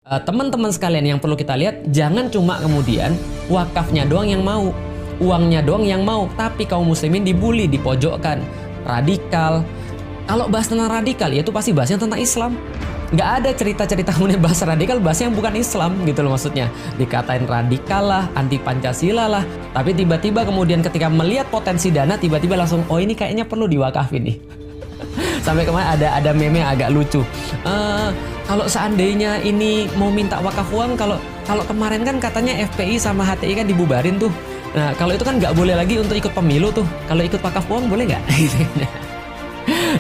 Teman-teman sekalian yang perlu kita lihat, jangan cuma kemudian wakafnya doang yang mau, uangnya doang yang mau, tapi kaum muslimin dibully, dipojokkan, radikal. Kalau bahas tentang radikal, ya itu pasti bahasnya tentang Islam. Nggak ada cerita-cerita kemudian bahas radikal, bahasnya yang bukan Islam gitu loh maksudnya. Dikatain radikal lah, anti Pancasila lah, tapi tiba-tiba kemudian ketika melihat potensi dana, tiba-tiba langsung, oh ini kayaknya perlu diwakafin nih. Sampai kemarin ada meme yang agak lucu. Kalau seandainya ini mau minta wakaf uang, kalau kemarin kan katanya FPI sama HTI kan dibubarin tuh. Nah kalau itu kan nggak boleh lagi untuk ikut pemilu tuh. Kalau ikut wakaf uang boleh nggak?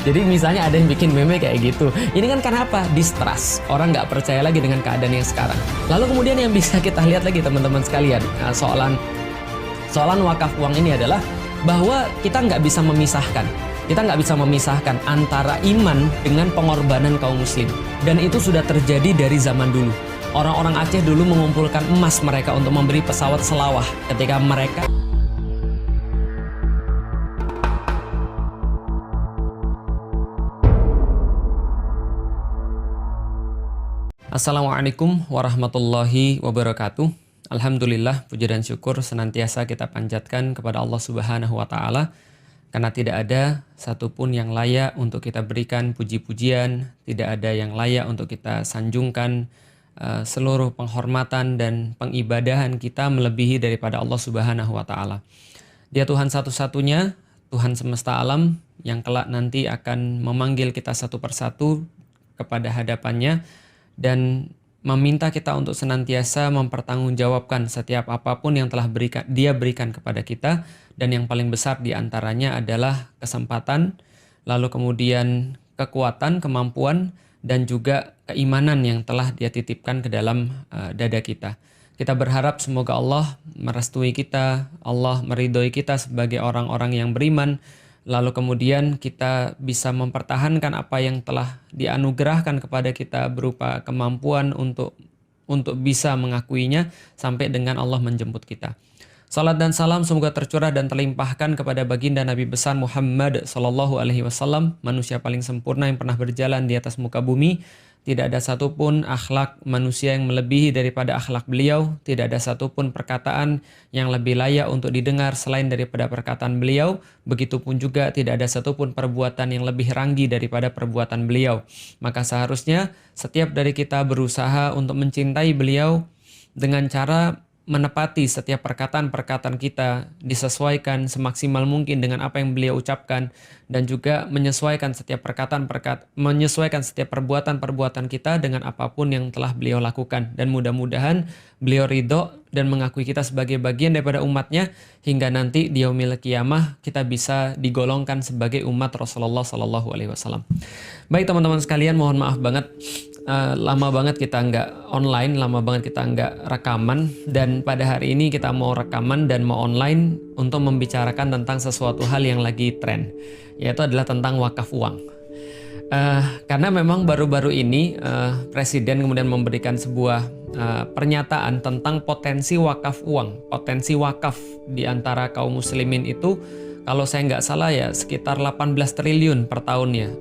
Jadi misalnya ada yang bikin meme kayak gitu. Ini kan karena apa? Distrust. Orang nggak percaya lagi dengan keadaan yang sekarang. Lalu kemudian yang bisa kita lihat lagi teman-teman sekalian, soalan wakaf uang ini adalah bahwa kita nggak bisa memisahkan. Kita nggak bisa memisahkan antara iman dengan pengorbanan kaum muslim. Dan itu sudah terjadi dari zaman dulu. Orang-orang Aceh dulu mengumpulkan emas mereka untuk memberi pesawat selawah ketika mereka... Assalamualaikum warahmatullahi wabarakatuh. Alhamdulillah, puji dan syukur senantiasa kita panjatkan kepada Allah Subhanahu wa Ta'ala. Karena tidak ada satupun yang layak untuk kita berikan puji-pujian, tidak ada yang layak untuk kita sanjungkan. Seluruh penghormatan dan pengibadahan kita melebihi daripada Allah Subhanahu wa Ta'ala. Dia Tuhan satu-satunya, Tuhan semesta alam yang kelak nanti akan memanggil kita satu persatu kepada hadapannya dan meminta kita untuk senantiasa mempertanggungjawabkan setiap apapun yang telah Dia berikan kepada kita. Dan yang paling besar diantaranya adalah kesempatan, lalu kemudian kekuatan, kemampuan, dan juga keimanan yang telah Dia titipkan ke dalam dada kita. Kita berharap semoga Allah merestui kita, Allah meridhoi kita sebagai orang-orang yang beriman, lalu kemudian kita bisa mempertahankan apa yang telah dianugerahkan kepada kita berupa kemampuan untuk bisa mengakuinya sampai dengan Allah menjemput kita. Salat dan salam semoga tercurah dan terlimpahkan kepada baginda Nabi besar Muhammad sallallahu alaihi wasallam, manusia paling sempurna yang pernah berjalan di atas muka bumi. Tidak ada satupun akhlak manusia yang melebihi daripada akhlak beliau. Tidak ada satupun perkataan yang lebih layak untuk didengar selain daripada perkataan beliau. Begitupun juga tidak ada satupun perbuatan yang lebih ranggi daripada perbuatan beliau. Maka seharusnya setiap dari kita berusaha untuk mencintai beliau dengan cara menepati setiap perkataan-perkataan kita, disesuaikan semaksimal mungkin dengan apa yang beliau ucapkan, dan juga menyesuaikan setiap menyesuaikan setiap perbuatan-perbuatan kita dengan apapun yang telah beliau lakukan. Dan mudah-mudahan beliau ridho dan mengakui kita sebagai bagian daripada umatnya, hingga nanti di yaumil qiyamah kita bisa digolongkan sebagai umat Rasulullah Sallallahu Alaihi Wasallam. Baik teman-teman sekalian, mohon maaf banget. Lama banget kita nggak online, lama banget kita nggak rekaman, dan pada hari ini kita mau rekaman dan mau online untuk membicarakan tentang sesuatu hal yang lagi tren, yaitu adalah tentang wakaf uang. Karena memang baru-baru ini Presiden kemudian memberikan sebuah pernyataan tentang potensi wakaf uang, potensi wakaf di antara kaum muslimin itu, kalau saya nggak salah ya sekitar 18 triliun per tahunnya,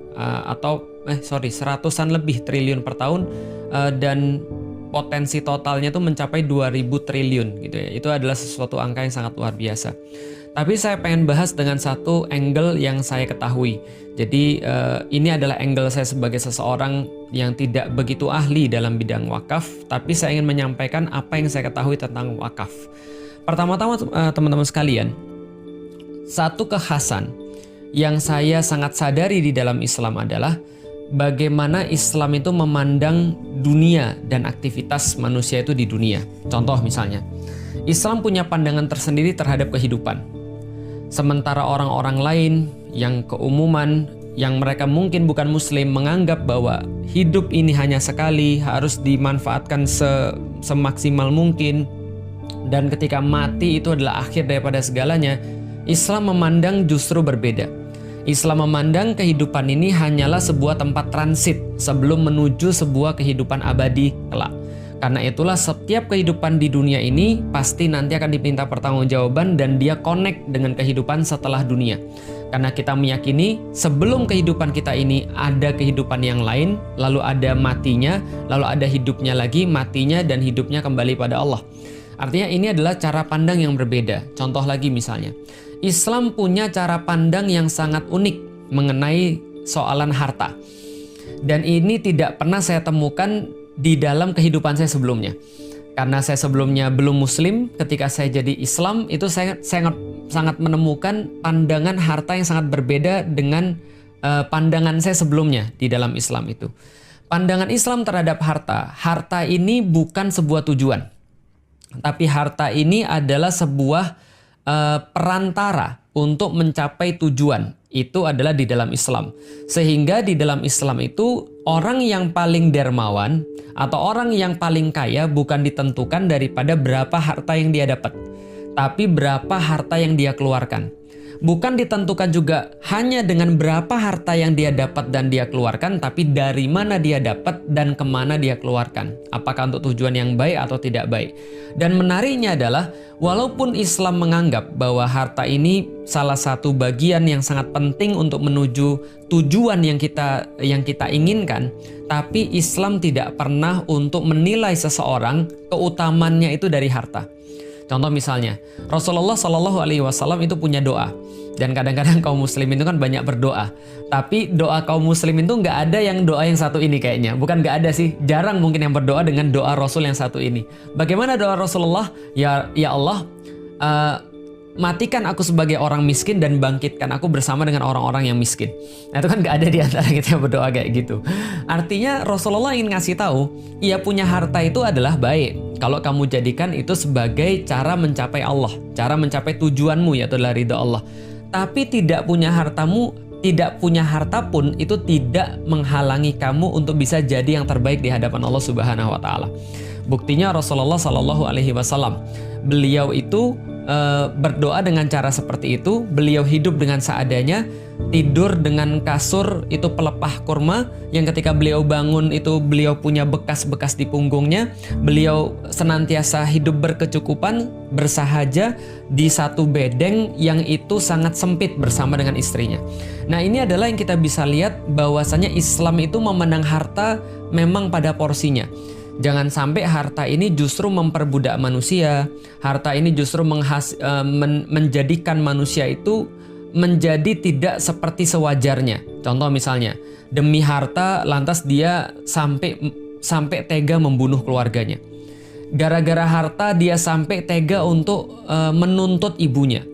seratusan lebih triliun per tahun, dan potensi totalnya itu mencapai 2000 triliun gitu ya. Itu adalah sesuatu angka yang sangat luar biasa. Tapi saya pengen bahas dengan satu angle yang saya ketahui. Jadi ini adalah angle saya sebagai seseorang yang tidak begitu ahli dalam bidang wakaf, tapi saya ingin menyampaikan apa yang saya ketahui tentang wakaf. Pertama-tama teman-teman sekalian, satu kekhasan yang saya sangat sadari di dalam Islam adalah bagaimana Islam itu memandang dunia dan aktivitas manusia itu di dunia. Contoh misalnya, Islam punya pandangan tersendiri terhadap kehidupan. Sementara orang-orang lain yang keumuman, yang mereka mungkin bukan muslim, menganggap bahwa hidup ini hanya sekali, harus dimanfaatkan semaksimal mungkin, dan ketika mati itu adalah akhir daripada segalanya. Islam memandang justru berbeda. Islam memandang kehidupan ini hanyalah sebuah tempat transit sebelum menuju sebuah kehidupan abadi kelak. Karena itulah setiap kehidupan di dunia ini pasti nanti akan diminta pertanggungjawaban dan dia connect dengan kehidupan setelah dunia. Karena kita meyakini sebelum kehidupan kita ini ada kehidupan yang lain, lalu ada matinya, lalu ada hidupnya lagi, matinya dan hidupnya kembali pada Allah. Artinya ini adalah cara pandang yang berbeda. Contoh lagi misalnya, Islam punya cara pandang yang sangat unik mengenai soalan harta. Dan ini tidak pernah saya temukan di dalam kehidupan saya sebelumnya. Karena saya sebelumnya belum muslim, ketika saya jadi Islam itu saya sangat menemukan pandangan harta yang sangat berbeda dengan pandangan saya sebelumnya di dalam Islam itu. Pandangan Islam terhadap harta ini bukan sebuah tujuan. Tapi harta ini adalah sebuah perantara untuk mencapai tujuan. Itu adalah di dalam Islam. Sehingga di dalam Islam itu orang yang paling dermawan atau orang yang paling kaya bukan ditentukan daripada berapa harta yang dia dapat, tapi berapa harta yang dia keluarkan. Bukan ditentukan juga hanya dengan berapa harta yang dia dapat dan dia keluarkan, tapi dari mana dia dapat dan kemana dia keluarkan. Apakah untuk tujuan yang baik atau tidak baik. Dan menariknya adalah, walaupun Islam menganggap bahwa harta ini salah satu bagian yang sangat penting untuk menuju tujuan yang kita inginkan, tapi Islam tidak pernah untuk menilai seseorang keutamannya itu dari harta. Contoh misalnya, Rasulullah Shallallahu Alaihi Wasallam itu punya doa, dan kadang-kadang kaum muslimin itu kan banyak berdoa. Tapi doa kaum muslimin itu nggak ada yang doa yang satu ini kayaknya. Bukan nggak ada sih, jarang mungkin yang berdoa dengan doa Rasul yang satu ini. Bagaimana doa Rasulullah? Ya Allah, matikan aku sebagai orang miskin dan bangkitkan aku bersama dengan orang-orang yang miskin. Nah itu kan gak ada di antara kita yang berdoa kayak gitu. Artinya Rasulullah ingin ngasih tahu, ia punya harta itu adalah baik kalau kamu jadikan itu sebagai cara mencapai Allah, cara mencapai tujuanmu, yaitu adalah ridha Allah. Tapi tidak punya harta pun itu tidak menghalangi kamu untuk bisa jadi yang terbaik di hadapan Allah Subhanahu wa taala. Buktinya Rasulullah Shallallahu alaihi wasallam, beliau itu berdoa dengan cara seperti itu. Beliau hidup dengan seadanya, tidur dengan kasur itu pelepah kurma, yang ketika beliau bangun itu beliau punya bekas-bekas di punggungnya. Beliau senantiasa hidup berkecukupan, bersahaja di satu bedeng yang itu sangat sempit bersama dengan istrinya. Nah ini adalah yang kita bisa lihat bahwasanya Islam itu memandang harta memang pada porsinya. Jangan sampai harta ini justru memperbudak manusia. Harta ini justru menjadikan manusia itu menjadi tidak seperti sewajarnya. Contoh misalnya, demi harta lantas dia sampai tega membunuh keluarganya. Gara-gara harta dia sampai tega untuk menuntut ibunya.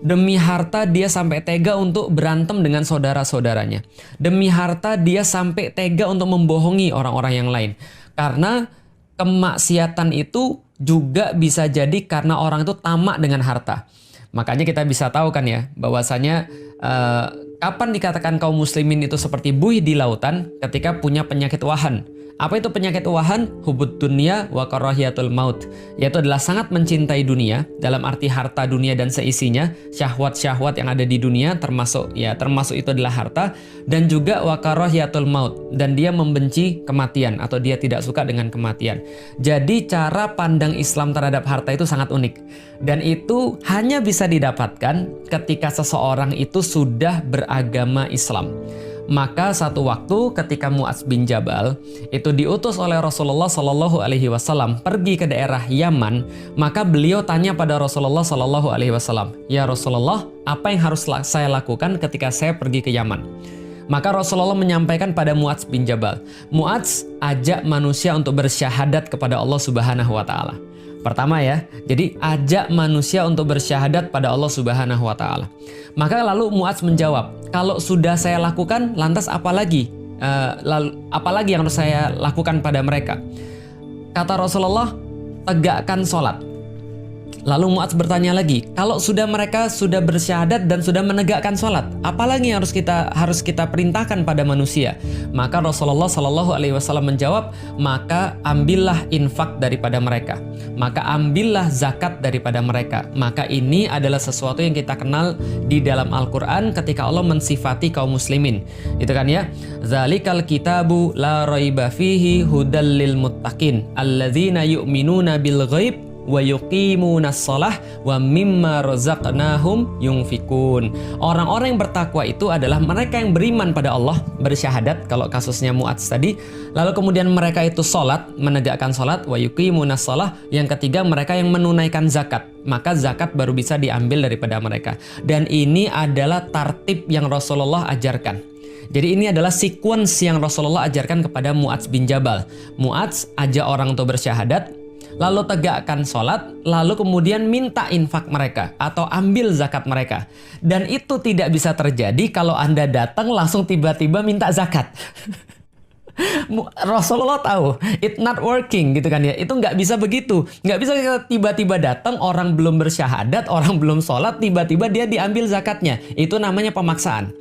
Demi harta dia sampai tega untuk berantem dengan saudara-saudaranya. Demi harta dia sampai tega untuk membohongi orang-orang yang lain. Karena kemaksiatan itu juga bisa jadi karena orang itu tamak dengan harta. Makanya kita bisa tahu kan ya, bahwasanya kapan dikatakan kaum muslimin itu seperti buih di lautan ketika punya penyakit wahan. Apa itu penyakit wahan? Hubud dunya wa karahiyatul maut. Yaitu adalah sangat mencintai dunia, dalam arti harta dunia dan seisinya, syahwat-syahwat yang ada di dunia termasuk itu adalah harta, dan juga wa karahiyatul maut, dan dia membenci kematian atau dia tidak suka dengan kematian. Jadi cara pandang Islam terhadap harta itu sangat unik, dan itu hanya bisa didapatkan ketika seseorang itu sudah beragama Islam. Maka satu waktu ketika Mu'adz bin Jabal itu diutus oleh Rasulullah Shallallahu Alaihi Wasallam pergi ke daerah Yaman, maka beliau tanya pada Rasulullah Shallallahu Alaihi Wasallam, ya Rasulullah, apa yang harus saya lakukan ketika saya pergi ke Yaman? Maka Rasulullah menyampaikan pada Mu'adz bin Jabal, Mu'adz, ajak manusia untuk bersyahadat kepada Allah Subhanahu Wa Taala. Pertama ya, jadi ajak manusia untuk bersyahadat pada Allah Subhanahu wa taala. Maka lalu Mu'adz menjawab, kalau sudah saya lakukan, lantas apalagi yang harus saya lakukan pada mereka? Kata Rasulullah, tegakkan sholat. Lalu Mu'adz bertanya lagi, kalau mereka sudah bersyahadat dan sudah menegakkan sholat, apalagi yang harus kita perintahkan pada manusia? Maka Rasulullah Shallallahu Alaihi Wasallam menjawab, maka ambillah infak daripada mereka, maka ambillah zakat daripada mereka. Maka ini adalah sesuatu yang kita kenal di dalam Al-Quran ketika Allah mensifati kaum muslimin, itu kan ya, zalikal kitabu la raiba fihi hudal lil muttaqin alladzina yu'minuna bil ghaib wa yuqimunas shalah wa mimma razaqnahum yunfikun. Orang-orang yang bertakwa itu adalah mereka yang beriman pada Allah, bersyahadat kalau kasusnya Mu'adz tadi. Lalu kemudian mereka itu sholat, menegakkan sholat, wa yuqimunas shalah. Yang ketiga, mereka yang menunaikan zakat. Maka zakat baru bisa diambil daripada mereka. Dan ini adalah tartib yang Rasulullah ajarkan. Jadi ini adalah sequence yang Rasulullah ajarkan kepada Mu'adz bin Jabal. Mu'adz ajak orang untuk bersyahadat, lalu tegakkan sholat, lalu kemudian minta infak mereka atau ambil zakat mereka. Dan itu tidak bisa terjadi kalau Anda datang langsung tiba-tiba minta zakat. Rasulullah tahu it not working gitu kan ya, itu nggak bisa begitu. Nggak bisa tiba-tiba datang, orang belum bersyahadat, orang belum sholat, tiba-tiba dia diambil zakatnya. Itu namanya pemaksaan.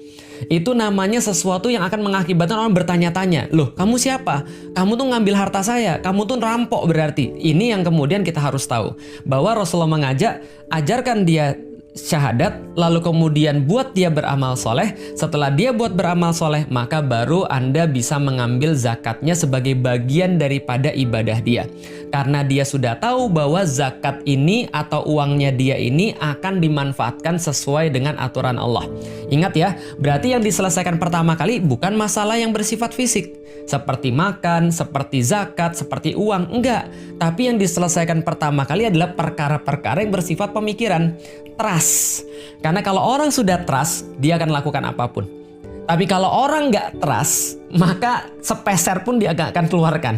Itu namanya sesuatu yang akan mengakibatkan orang bertanya-tanya, loh kamu siapa? Kamu tuh ngambil harta saya, kamu tuh rampok berarti. Ini yang kemudian kita harus tahu, bahwa Rasulullah mengajak, ajarkan dia syahadat, lalu kemudian buat dia beramal soleh. Setelah dia buat beramal soleh, maka baru Anda bisa mengambil zakatnya sebagai bagian daripada ibadah dia. Karena dia sudah tahu bahwa zakat ini atau uangnya dia ini akan dimanfaatkan sesuai dengan aturan Allah. Ingat ya, berarti yang diselesaikan pertama kali bukan masalah yang bersifat fisik, seperti makan, seperti zakat, seperti uang, enggak. Tapi yang diselesaikan pertama kali adalah perkara-perkara yang bersifat pemikiran, trust. Karena kalau orang sudah trust, dia akan lakukan apapun. Tapi kalau orang nggak trust, maka sepeser pun dia nggak akan keluarkan.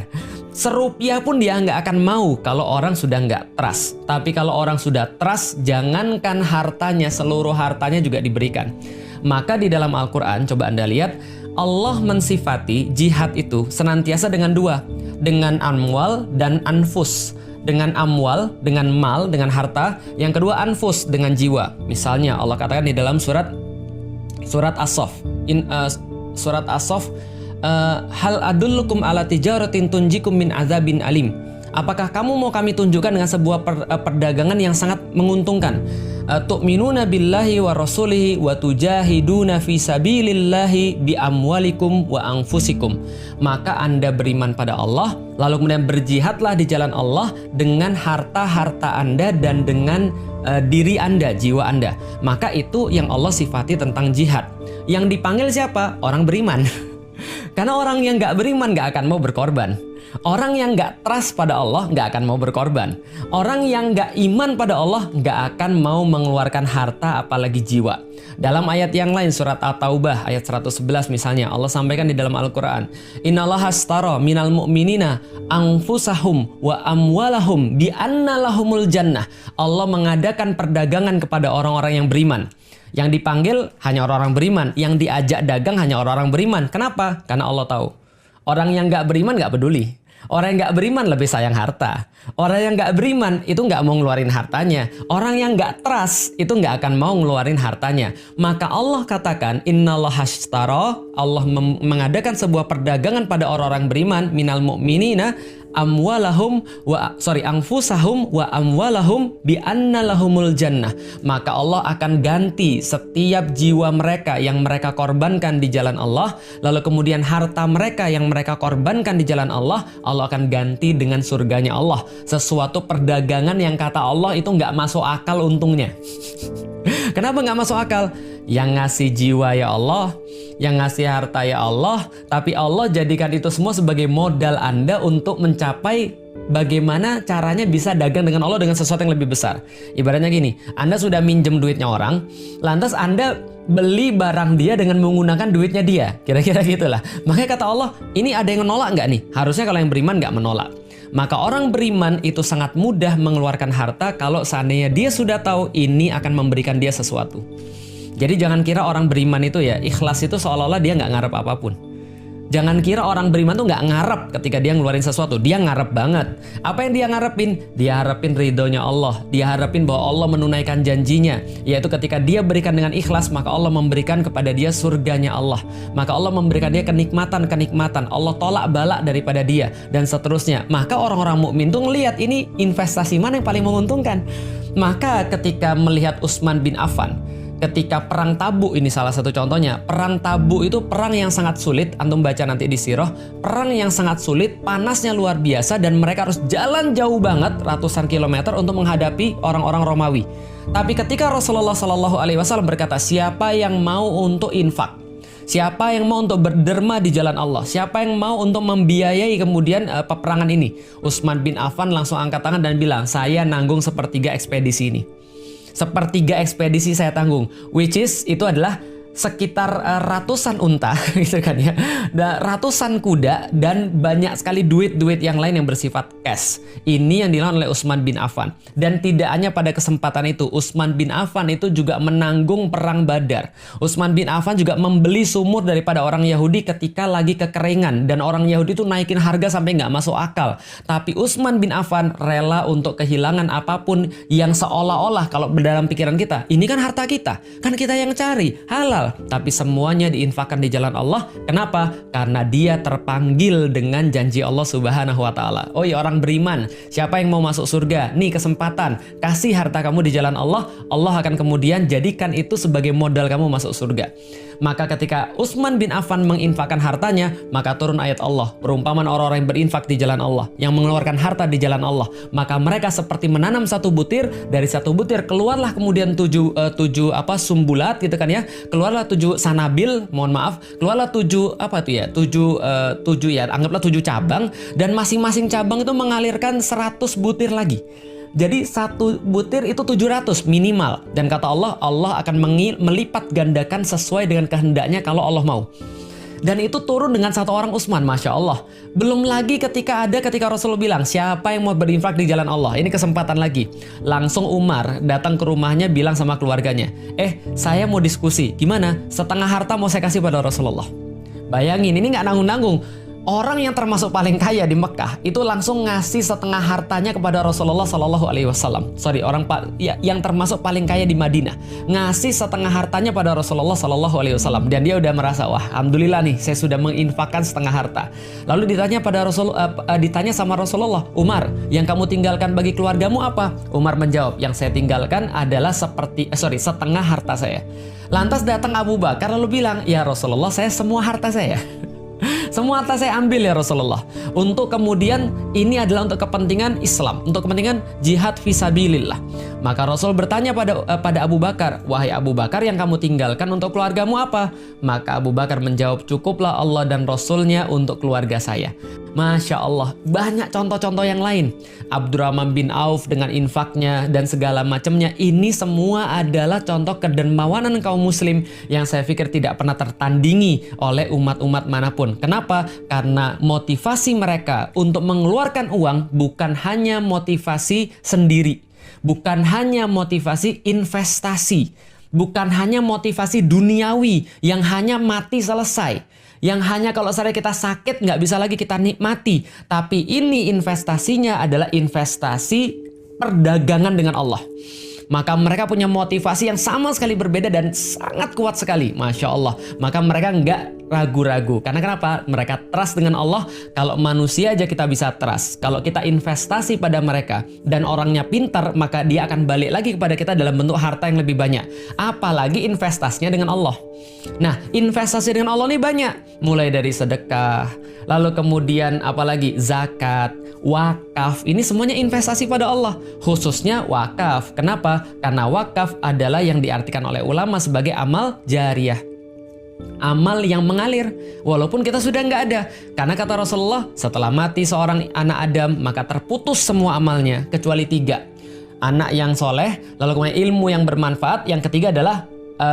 Serupiah pun dia nggak akan mau kalau orang sudah nggak trust. Tapi kalau orang sudah trust, jangankan hartanya, seluruh hartanya juga diberikan. Maka di dalam Al-Quran, coba Anda lihat, Allah mensifati jihad itu senantiasa dengan dua, dengan amwal dan anfus. Dengan amwal, dengan mal, dengan harta. Yang kedua anfus, dengan jiwa. Misalnya Allah katakan di dalam surat As-Saff, surat As-Saff, hal adullukum ala tijaratin tunjikum min azabin alim. Apakah kamu mau kami tunjukkan dengan sebuah perdagangan yang sangat menguntungkan? Tu'minuna billahi wa rasulihi wa tujahiduna fi sabilillahi bi amwalikum wa anfusikum. Maka Anda beriman pada Allah, lalu kemudian berjihadlah di jalan Allah dengan harta-harta Anda dan dengan diri Anda, jiwa Anda. Maka itu yang Allah sifati tentang jihad. Yang dipanggil siapa? Orang beriman. Karena orang yang nggak beriman nggak akan mau berkorban. Orang yang nggak trust pada Allah nggak akan mau berkorban. Orang yang nggak iman pada Allah nggak akan mau mengeluarkan harta apalagi jiwa. Dalam ayat yang lain, surat At-Taubah ayat 111 misalnya, Allah sampaikan di dalam Al-Quran, Innallaha astara minal mu'minina anfusahum wa amwalahum bi anna lahumul jannah. Allah mengadakan perdagangan kepada orang-orang yang beriman. Yang dipanggil hanya orang-orang beriman, yang diajak dagang hanya orang-orang beriman. Kenapa? Karena Allah tahu orang yang nggak beriman nggak peduli. Orang yang nggak beriman lebih sayang harta. Orang yang nggak beriman itu nggak mau ngeluarin hartanya. Orang yang nggak trust itu nggak akan mau ngeluarin hartanya. Maka Allah katakan, Innallaha ashtara, Allah mengadakan sebuah perdagangan pada orang-orang beriman, minal mu'minina anfusahum wa amwalahum bi anna lahumul jannah. Maka Allah akan ganti setiap jiwa mereka yang mereka korbankan di jalan Allah, lalu kemudian harta mereka yang mereka korbankan di jalan Allah, Allah akan ganti dengan surganya Allah. Sesuatu perdagangan yang kata Allah itu nggak masuk akal untungnya. Kenapa nggak masuk akal? Yang ngasih jiwa ya Allah, yang ngasih harta ya Allah, tapi Allah jadikan itu semua sebagai modal Anda untuk mencapai bagaimana caranya bisa dagang dengan Allah dengan sesuatu yang lebih besar. Ibaratnya gini, Anda sudah minjem duitnya orang, lantas Anda beli barang dia dengan menggunakan duitnya dia. Kira-kira gitulah. Makanya kata Allah, ini ada yang menolak nggak nih? Harusnya kalau yang beriman nggak menolak. Maka orang beriman itu sangat mudah mengeluarkan harta kalau seandainya dia sudah tahu ini akan memberikan dia sesuatu. Jadi jangan kira orang beriman itu ya ikhlas itu seolah-olah dia nggak ngarep apapun. Jangan kira orang beriman tuh nggak ngarep ketika dia ngeluarin sesuatu. Dia ngarep banget. Apa yang dia ngarepin? Dia harapin ridhonya Allah. Dia harapin bahwa Allah menunaikan janjinya, yaitu ketika dia berikan dengan ikhlas, maka Allah memberikan kepada dia surganya Allah. Maka Allah memberikan dia kenikmatan-kenikmatan. Allah tolak balak daripada dia dan seterusnya. Maka orang-orang mukmin tuh ngelihat ini investasi mana yang paling menguntungkan. Maka ketika melihat Utsman bin Affan, ketika perang Tabuk, ini salah satu contohnya. Perang Tabuk itu perang yang sangat sulit, antum baca nanti di sirah. Perang yang sangat sulit, panasnya luar biasa, dan mereka harus jalan jauh banget, ratusan kilometer untuk menghadapi orang-orang Romawi. Tapi ketika Rasulullah SAW berkata, siapa yang mau untuk infak, siapa yang mau untuk berderma di jalan Allah, siapa yang mau untuk membiayai kemudian peperangan ini, Utsman bin Affan langsung angkat tangan dan bilang, saya nanggung sepertiga ekspedisi ini. Sepertiga ekspedisi saya tanggung, which is itu adalah sekitar ratusan unta gitu kan ya, dan ratusan kuda dan banyak sekali duit-duit yang lain yang bersifat cash. Ini yang dilakukan oleh Utsman bin Affan. Dan tidak hanya pada kesempatan itu, Utsman bin Affan itu juga menanggung perang Badar. Utsman bin Affan juga membeli sumur daripada orang Yahudi ketika lagi kekeringan, dan orang Yahudi itu naikin harga sampai nggak masuk akal. Tapi Utsman bin Affan rela untuk kehilangan apapun yang seolah-olah kalau dalam pikiran kita, ini kan harta kita, kan kita yang cari, halal. Tapi semuanya diinfakkan di jalan Allah. Kenapa? Karena dia terpanggil dengan janji Allah Subhanahu wa Ta'ala. Oh ya orang beriman, siapa yang mau masuk surga? Nih kesempatan, kasih harta kamu di jalan Allah. Allah akan kemudian jadikan itu sebagai modal kamu masuk surga. Maka ketika Utsman bin Affan menginfakkan hartanya, maka turun ayat Allah, perumpamaan orang-orang yang berinfak di jalan Allah, yang mengeluarkan harta di jalan Allah. Maka mereka seperti menanam satu butir, dari satu butir keluarlah kemudian tujuh sumbulat gitu kan ya, keluarlah 7 sanabil, mohon maaf, keluarlah 7 anggaplah 7 cabang, dan masing-masing cabang itu mengalirkan 100 butir lagi. Jadi satu butir itu 700 minimal. Dan kata Allah, Allah akan melipat gandakan sesuai dengan kehendaknya kalau Allah mau. Dan itu turun dengan satu orang Utsman, Masya Allah. Belum lagi ketika Rasulullah bilang, siapa yang mau berinfak di jalan Allah? Ini kesempatan lagi. Langsung Umar datang ke rumahnya, bilang sama keluarganya, saya mau diskusi. Gimana? Setengah harta mau saya kasih pada Rasulullah. Bayangin, ini nggak nanggung-nanggung. Orang yang termasuk paling kaya di Mekah itu langsung ngasih setengah hartanya kepada Rasulullah SAW. Yang termasuk paling kaya di Madinah ngasih setengah hartanya pada Rasulullah SAW. Dan dia udah merasa, wah, alhamdulillah nih, saya sudah menginfakkan setengah harta. Lalu ditanya sama Rasulullah, Umar, yang kamu tinggalkan bagi keluargamu apa? Umar menjawab, yang saya tinggalkan adalah setengah harta saya. Lantas datang Abu Bakar lalu bilang, ya Rasulullah, saya semua harta saya. Semua harta saya ambil ya Rasulullah. Untuk kemudian ini adalah untuk kepentingan Islam, untuk kepentingan jihad fisabilillah. Maka Rasul bertanya pada Abu Bakar, wahai Abu Bakar, yang kamu tinggalkan untuk keluargamu apa? Maka Abu Bakar menjawab, cukuplah Allah dan Rasulnya untuk keluarga saya. Masya Allah, banyak contoh-contoh yang lain. Abdurrahman bin Auf dengan infaknya dan segala macamnya. Ini semua adalah contoh kedermawanan kaum muslim yang saya pikir tidak pernah tertandingi oleh umat-umat manapun. Kenapa? Karena motivasi mereka untuk mengeluarkan uang bukan hanya motivasi sendiri, bukan hanya motivasi investasi, bukan hanya motivasi duniawi yang hanya mati selesai, yang hanya kalau kita sakit nggak bisa lagi kita nikmati. Tapi ini investasinya adalah investasi perdagangan dengan Allah. Maka mereka punya motivasi yang sama sekali berbeda dan sangat kuat sekali, Masya Allah. Maka mereka nggak ragu-ragu. Karena kenapa? Mereka trust dengan Allah. Kalau manusia aja kita bisa trust. Kalau kita investasi pada mereka dan orangnya pintar, maka dia akan balik lagi kepada kita dalam bentuk harta yang lebih banyak. Apalagi investasinya dengan Allah. Nah, investasi dengan Allah ini banyak. Mulai dari sedekah, lalu kemudian apalagi zakat, wakaf. Ini semuanya investasi pada Allah. Khususnya wakaf. Kenapa? Karena wakaf adalah yang diartikan oleh ulama sebagai amal jariyah. Amal yang mengalir walaupun kita sudah nggak ada. Karena kata Rasulullah, setelah mati seorang anak Adam, maka terputus semua amalnya kecuali 3. Anak yang soleh, lalu kemudian ilmu yang bermanfaat, yang ketiga adalah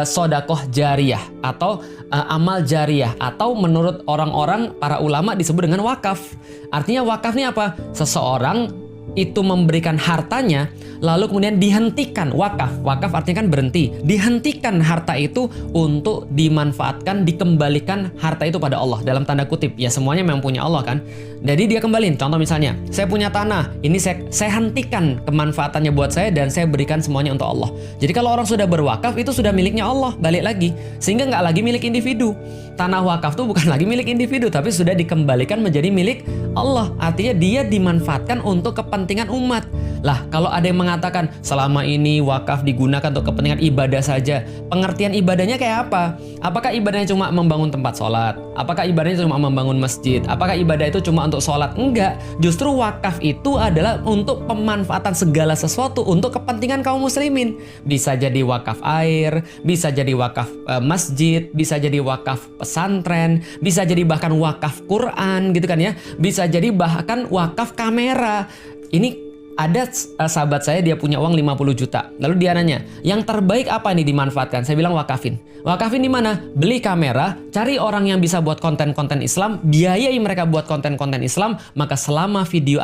sodakoh jariyah atau amal jariyah, atau menurut orang-orang para ulama disebut dengan wakaf. Artinya wakaf ini apa? Seseorang itu memberikan hartanya, lalu kemudian dihentikan wakaf. Wakaf artinya kan berhenti. Dihentikan harta itu untuk dimanfaatkan, dikembalikan harta itu pada Allah. Dalam tanda kutip, ya semuanya memang punya Allah kan. Jadi dia kembaliin. Contoh misalnya, saya punya tanah, ini saya hentikan kemanfaatannya buat saya dan saya berikan semuanya untuk Allah. Jadi kalau orang sudah berwakaf, itu sudah miliknya Allah, balik lagi. Sehingga nggak lagi milik individu. Tanah wakaf itu bukan lagi milik individu, tapi sudah dikembalikan menjadi milik Allah. Artinya dia dimanfaatkan untuk kepentingan umat. Lah, kalau ada yang mengatakan selama ini wakaf digunakan untuk kepentingan ibadah saja, pengertian ibadahnya kayak apa? Apakah ibadahnya cuma membangun tempat sholat? Apakah ibadahnya cuma membangun masjid? Apakah ibadah itu cuma untuk sholat? Enggak. Justru wakaf itu adalah untuk pemanfaatan segala sesuatu untuk kepentingan kaum muslimin. Bisa jadi wakaf air, bisa jadi wakaf masjid, bisa jadi wakaf pesantren, bisa jadi bahkan wakaf Quran gitu kan ya. Bisa jadi bahkan wakaf kamera. Ini ada sahabat saya, dia punya uang 50 juta. Lalu dia nanya, yang terbaik apa nih dimanfaatkan? Saya bilang wakafin. Wakafin di mana? Beli kamera, cari orang yang bisa buat konten-konten Islam, biayai mereka buat konten-konten Islam, maka selama video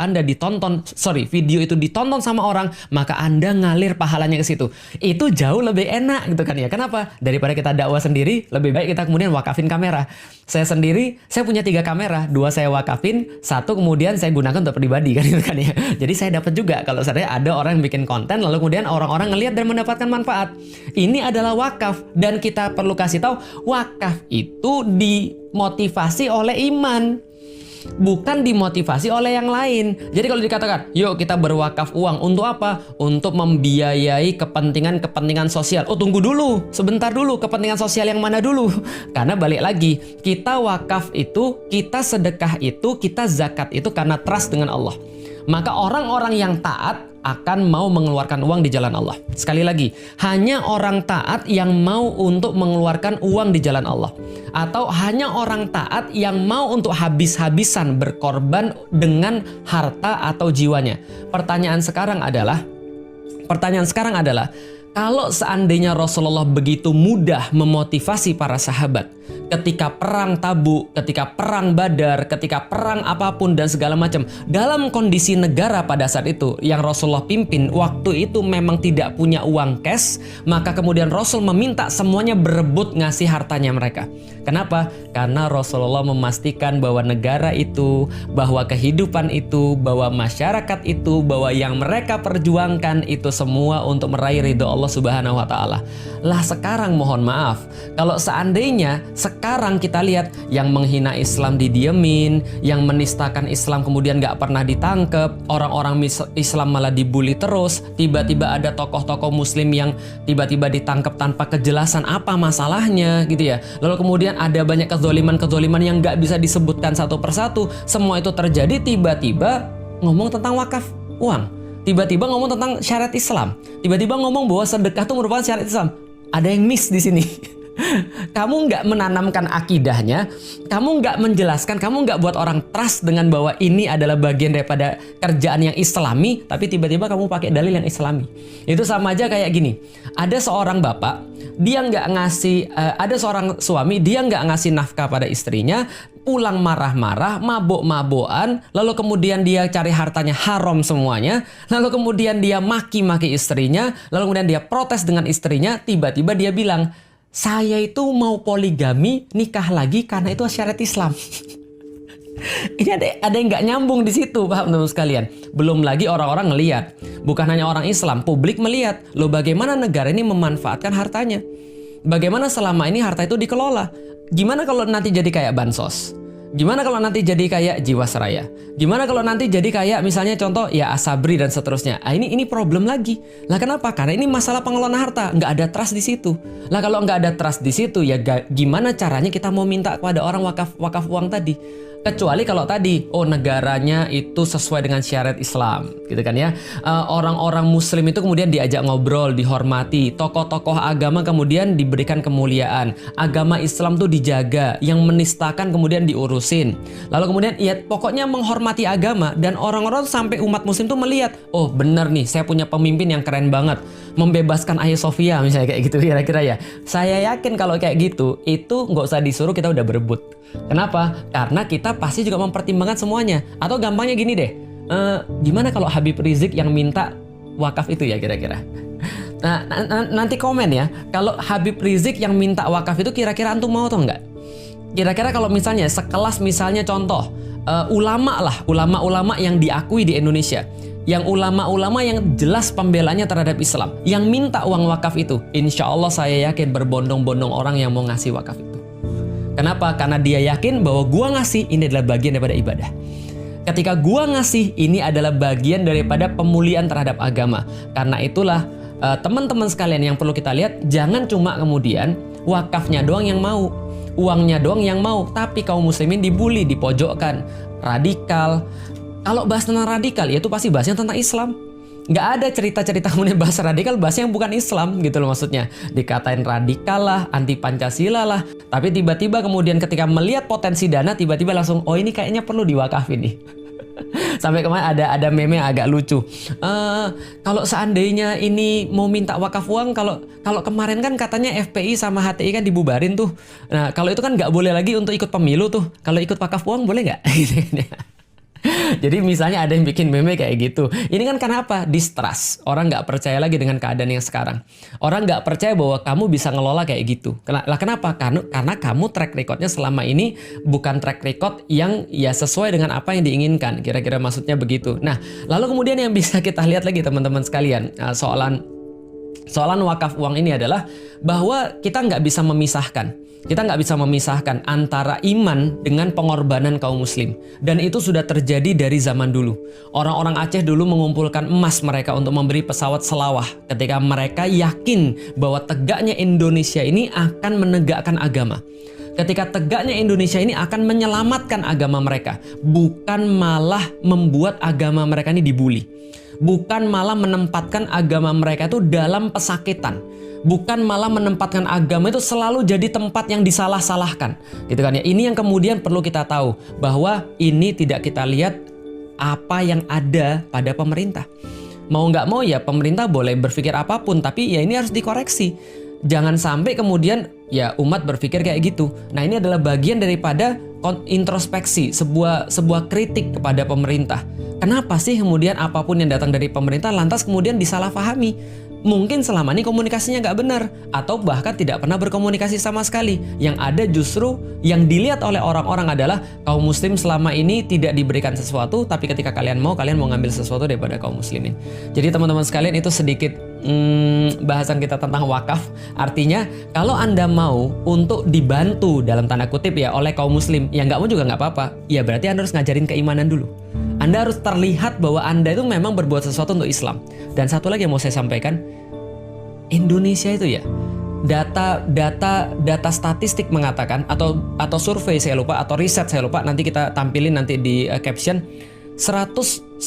video itu ditonton sama orang, maka Anda ngalir pahalanya ke situ. Itu jauh lebih enak gitu kan ya. Kenapa? Daripada kita dakwah sendiri, lebih baik kita kemudian wakafin kamera. Saya sendiri, saya punya 3 kamera, 2 saya wakafin, 1 kemudian saya gunakan untuk pribadi kan gitu kan ya. Jadi saya dapat juga kalau seandainya ada orang yang bikin konten lalu kemudian orang-orang ngelihat dan mendapatkan manfaat. Ini adalah wakaf, dan kita perlu kasih tahu wakaf itu dimotivasi oleh iman, bukan dimotivasi oleh yang lain. Jadi kalau dikatakan, yuk kita berwakaf uang untuk apa? Untuk membiayai kepentingan sosial. Oh tunggu dulu, sebentar dulu, kepentingan sosial yang mana dulu? Karena balik lagi, kita wakaf itu, kita sedekah itu, kita zakat itu karena trust dengan Allah. Maka orang-orang yang taat akan mau mengeluarkan uang di jalan Allah. Sekali lagi, hanya orang taat yang mau untuk mengeluarkan uang di jalan Allah. Atau hanya orang taat yang mau untuk habis-habisan berkorban dengan harta atau jiwanya. Pertanyaan sekarang adalah, kalau seandainya Rasulullah begitu mudah memotivasi para sahabat ketika perang Tabuk, ketika perang Badar, ketika perang apapun dan segala macam, dalam kondisi negara pada saat itu yang Rasulullah pimpin waktu itu memang tidak punya uang cash, maka kemudian Rasul meminta semuanya berebut ngasih hartanya mereka. Kenapa? Karena Rasulullah memastikan bahwa negara itu, bahwa kehidupan itu, bahwa masyarakat itu, bahwa yang mereka perjuangkan itu semua untuk meraih ridho Allah Subhanahu wa taala. Lah sekarang mohon maaf, kalau seandainya sekarang kita lihat yang menghina Islam didiemin, yang menistakan Islam kemudian nggak pernah ditangkep, orang-orang Islam malah dibully terus, tiba-tiba ada tokoh-tokoh muslim yang tiba-tiba ditangkap tanpa kejelasan apa masalahnya gitu ya. Lalu kemudian ada banyak kezoliman yang nggak bisa disebutkan satu persatu. Semua itu terjadi tiba-tiba ngomong tentang wakaf uang. Tiba-tiba ngomong tentang syariat Islam. Tiba-tiba ngomong bahwa sedekah itu merupakan syariat Islam. Ada yang miss di sini. Kamu nggak menanamkan akidahnya, kamu nggak menjelaskan, kamu nggak buat orang trust dengan bahwa ini adalah bagian daripada kerjaan yang Islami, tapi tiba-tiba kamu pakai dalil yang Islami. Itu sama aja kayak gini. Ada seorang bapak, dia nggak ngasih, ada seorang suami, dia nggak ngasih nafkah pada istrinya, pulang marah-marah, mabuk-mabukan, lalu kemudian dia cari hartanya haram semuanya, lalu kemudian dia maki-maki istrinya, lalu kemudian dia protes dengan istrinya, tiba-tiba dia bilang, saya itu mau poligami, nikah lagi karena itu syariat Islam. Ini ada yang nggak nyambung di situ, paham teman sekalian? Belum lagi orang-orang ngelihat, bukan hanya orang Islam, publik melihat, loh bagaimana negara ini memanfaatkan hartanya? Bagaimana selama ini harta itu dikelola? Gimana kalau nanti jadi kayak bansos? Gimana kalau nanti jadi kayak Jiwasraya? Gimana kalau nanti jadi kayak misalnya contoh ya Asabri dan seterusnya? Ini problem lagi. Lah kenapa? Karena ini masalah pengelolaan harta, nggak ada trust di situ. Lah kalau nggak ada trust di situ ya gimana caranya kita mau minta kepada orang wakaf uang tadi? Kecuali kalau tadi, negaranya itu sesuai dengan syariat Islam, gitu kan ya. Orang-orang Muslim itu kemudian diajak ngobrol, dihormati. Tokoh-tokoh agama kemudian diberikan kemuliaan. Agama Islam tuh dijaga, yang menistakan kemudian diurusin. Lalu kemudian ya pokoknya menghormati agama, dan orang-orang sampai umat Muslim tuh melihat, oh benar nih, saya punya pemimpin yang keren banget, membebaskan Hagia Sophia misalnya kayak gitu kira-kira ya. Saya yakin kalau kayak gitu, itu nggak usah disuruh kita udah berebut. Kenapa? Karena kita pasti juga mempertimbangkan semuanya. Atau gampangnya gini deh, Gimana kalau Habib Rizik yang minta wakaf itu ya kira-kira? Nah, nanti komen ya, kalau Habib Rizik yang minta wakaf itu kira-kira antum mau atau enggak? Kira-kira kalau misalnya sekelas misalnya contoh ulama yang diakui di Indonesia, yang ulama-ulama yang jelas pembelanya terhadap Islam, yang minta uang wakaf itu, insya Allah saya yakin berbondong-bondong orang yang mau ngasih wakaf itu. Kenapa? Karena dia yakin bahwa gua ngasih ini adalah bagian daripada ibadah. Ketika gua ngasih ini adalah bagian daripada pemulihan terhadap agama. Karena itulah teman-teman sekalian yang perlu kita lihat, jangan cuma kemudian wakafnya doang yang mau, uangnya doang yang mau, tapi kaum muslimin dibully, dipojokkan, radikal. Kalau bahas tentang radikal, ya itu pasti bahasnya tentang Islam. Nggak ada cerita-cerita kemudian bahasa radikal, bahasa yang bukan Islam gitu loh maksudnya. Dikatain radikal lah, anti Pancasila lah. Tapi tiba-tiba kemudian ketika melihat potensi dana, tiba-tiba langsung, oh ini kayaknya perlu diwakafin nih. Sampai kemarin ada meme yang agak lucu. Kalau seandainya ini mau minta wakaf uang, kalau kemarin kan katanya FPI sama HTI kan dibubarin tuh. Nah kalau itu kan nggak boleh lagi untuk ikut pemilu tuh. Kalau ikut wakaf uang boleh nggak? Jadi misalnya ada yang bikin meme kayak gitu. Ini kan karena apa? Distrust. Orang nggak percaya lagi dengan keadaan yang sekarang. Orang nggak percaya bahwa kamu bisa ngelola kayak gitu. Kenapa? Karena kamu track recordnya selama ini bukan track record yang ya sesuai dengan apa yang diinginkan. Kira-kira maksudnya begitu. Nah, lalu kemudian yang bisa kita lihat lagi teman-teman sekalian, soalan wakaf uang ini adalah bahwa kita nggak bisa memisahkan. Kita nggak bisa memisahkan antara iman dengan pengorbanan kaum muslim. Dan itu sudah terjadi dari zaman dulu. Orang-orang Aceh dulu mengumpulkan emas mereka untuk memberi pesawat selawah. Ketika mereka yakin bahwa tegaknya Indonesia ini akan menegakkan agama. Ketika tegaknya Indonesia ini akan menyelamatkan agama mereka. Bukan malah membuat agama mereka ini dibully. Bukan malah menempatkan agama mereka itu dalam pesakitan. Bukan malah menempatkan agama itu selalu jadi tempat yang disalah-salahkan. Gitu kan ya. Ini yang kemudian perlu kita tahu bahwa ini tidak kita lihat apa yang ada pada pemerintah. Mau nggak mau ya pemerintah boleh berpikir apapun, tapi ya ini harus dikoreksi. Jangan sampai kemudian ya umat berpikir kayak gitu. Nah, ini adalah bagian daripada introspeksi, sebuah kritik kepada pemerintah. Kenapa sih kemudian apapun yang datang dari pemerintah lantas kemudian disalahpahami? Mungkin selama ini komunikasinya nggak benar, atau bahkan tidak pernah berkomunikasi sama sekali. Yang ada justru yang dilihat oleh orang-orang adalah kaum muslim selama ini tidak diberikan sesuatu, tapi ketika kalian mau ngambil sesuatu daripada kaum muslimin. Jadi teman-teman sekalian, itu sedikit bahasan kita tentang wakaf. Artinya kalau Anda mau untuk dibantu dalam tanda kutip ya oleh kaum muslim, ya nggak mau juga nggak apa-apa. Ya berarti Anda harus ngajarin keimanan dulu. Anda harus terlihat bahwa Anda itu memang berbuat sesuatu untuk Islam. Dan satu lagi yang mau saya sampaikan, Indonesia itu ya, data statistik mengatakan atau survei saya lupa atau riset saya lupa, nanti kita tampilin nanti di caption, 100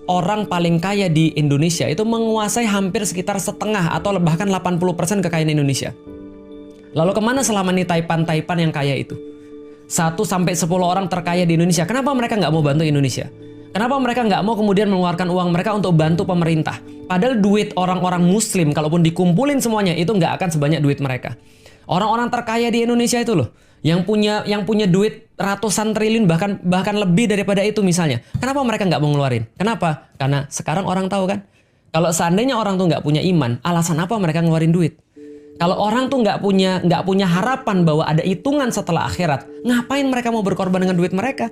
orang paling kaya di Indonesia itu menguasai hampir sekitar setengah atau bahkan 80% kekayaan Indonesia. Lalu kemana selama ini taipan-taipan yang kaya itu? 1-10 orang terkaya di Indonesia. Kenapa mereka nggak mau bantu Indonesia? Kenapa mereka nggak mau kemudian mengeluarkan uang mereka untuk bantu pemerintah? Padahal duit orang-orang muslim, kalaupun dikumpulin semuanya, itu nggak akan sebanyak duit mereka. Orang-orang terkaya di Indonesia itu loh, yang punya duit ratusan triliun, bahkan lebih daripada itu misalnya. Kenapa mereka nggak mau ngeluarin? Kenapa? Karena sekarang orang tahu kan, kalau seandainya orang tuh nggak punya iman, alasan apa mereka ngeluarin duit? Kalau orang tuh nggak punya harapan bahwa ada hitungan setelah akhirat, ngapain mereka mau berkorban dengan duit mereka?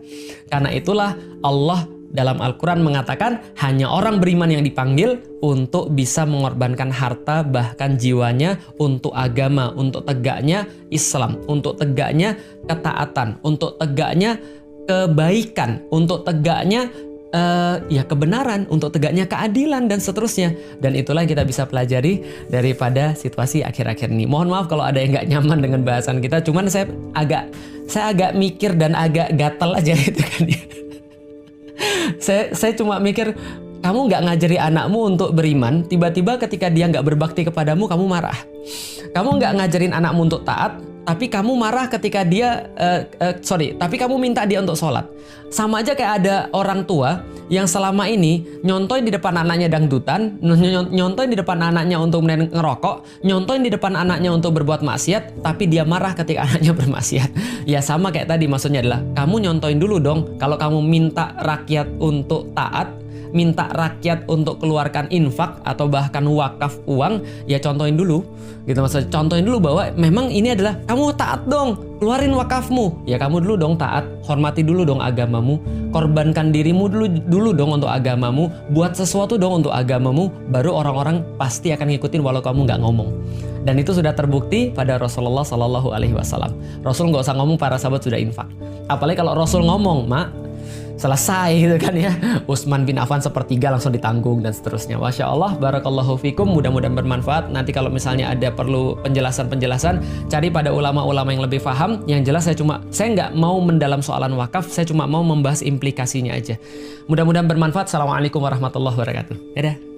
Karena itulah Allah dalam Al-Quran mengatakan hanya orang beriman yang dipanggil untuk bisa mengorbankan harta bahkan jiwanya untuk agama, untuk tegaknya Islam, untuk tegaknya ketaatan, untuk tegaknya kebaikan, untuk tegaknya kebenaran, untuk tegaknya keadilan dan seterusnya. Dan itulah yang kita bisa pelajari daripada situasi akhir-akhir ini. Mohon maaf kalau ada yang nggak nyaman dengan bahasan kita, cuman saya agak mikir dan agak gatel aja itu kan ya. Saya cuma mikir, kamu nggak ngajari anakmu untuk beriman, tiba-tiba ketika dia nggak berbakti kepadamu, kamu marah. Kamu nggak ngajarin anakmu untuk taat, tapi kamu marah ketika dia, tapi kamu minta dia untuk sholat. Sama aja kayak ada orang tua yang selama ini nyontoin di depan anaknya dangdutan, nyontoin di depan anaknya untuk ngerokok, nyontoin di depan anaknya untuk berbuat maksiat, tapi dia marah ketika anaknya bermaksiat. Ya sama kayak tadi, maksudnya adalah kamu nyontoin dulu dong. Kalau kamu minta rakyat untuk taat, minta rakyat untuk keluarkan infak atau bahkan wakaf uang, ya contohin dulu gitu, maksudnya contohin dulu bahwa memang ini adalah kamu taat dong, keluarin wakafmu, ya kamu dulu dong taat, hormati dulu dong agamamu, korbankan dirimu dulu dong untuk agamamu, buat sesuatu dong untuk agamamu, baru orang-orang pasti akan ngikutin walau kamu nggak ngomong. Dan itu sudah terbukti pada Rasulullah Shallallahu Alaihi Wasallam. Rasul nggak usah ngomong, para sahabat sudah infak. Apalagi kalau Rasul ngomong, mak, selesai gitu kan ya. Utsman bin Affan sepertiga langsung ditanggung dan seterusnya. Masya Allah, barakallahu fikum, mudah-mudahan bermanfaat. Nanti kalau misalnya ada perlu penjelasan-penjelasan, cari pada ulama-ulama yang lebih paham. Yang jelas saya nggak mau mendalam soalan wakaf, saya cuma mau membahas implikasinya aja. Mudah-mudahan bermanfaat. Assalamualaikum warahmatullahi wabarakatuh. Dadah.